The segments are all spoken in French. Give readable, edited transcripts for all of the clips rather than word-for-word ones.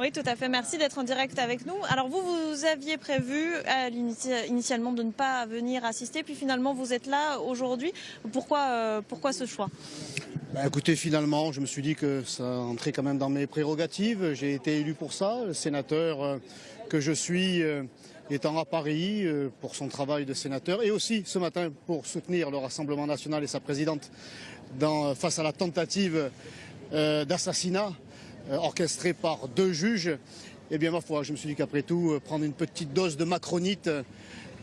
Oui, tout à fait. Merci d'être en direct avec nous. Alors vous aviez prévu initialement de ne pas venir assister, puis finalement vous êtes là aujourd'hui. Pourquoi ce choix? Écoutez, finalement, je me suis dit que ça entrait quand même dans mes prérogatives. J'ai été élu pour ça. Le sénateur que je suis étant à Paris pour son travail de sénateur et aussi ce matin pour soutenir le Rassemblement national et sa présidente face à la tentative d'assassinat orchestrée par 2 juges. Eh bien, ma foi, je me suis dit qu'après tout, prendre une petite dose de macronite,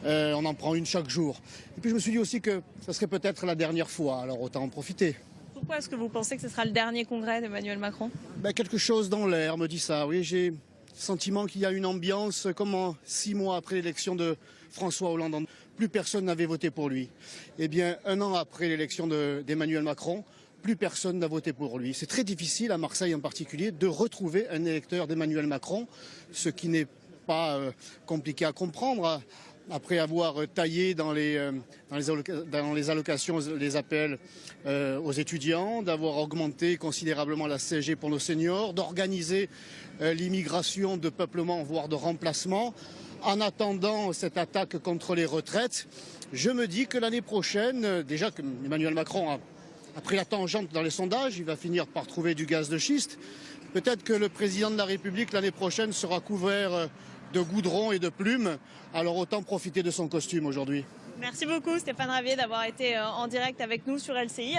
on en prend une chaque jour. Et puis je me suis dit aussi que ça serait peut-être la dernière fois, alors autant en profiter. Pourquoi est-ce que vous pensez que ce sera le dernier congrès d'Emmanuel Macron? Quelque chose dans l'air me dit ça. Oui, j'ai le sentiment qu'il y a une ambiance comme 6 mois après l'élection de François Hollande. Plus personne n'avait voté pour lui. Eh bien, 1 an après l'élection d'Emmanuel Macron, plus personne n'a voté pour lui. C'est très difficile, à Marseille en particulier, de retrouver un électeur d'Emmanuel Macron, ce qui n'est pas compliqué à comprendre. Après avoir taillé dans les allocations, les APL aux étudiants, d'avoir augmenté considérablement la CSG pour nos seniors, d'organiser l'immigration de peuplement, voire de remplacement, en attendant cette attaque contre les retraites, je me dis que l'année prochaine, déjà que Emmanuel Macron a pris la tangente dans les sondages, il va finir par trouver du gaz de schiste. Peut-être que le président de la République l'année prochaine sera couvert de goudron et de plumes, alors autant profiter de son costume aujourd'hui. Merci beaucoup Stéphane Ravier d'avoir été en direct avec nous sur LCI.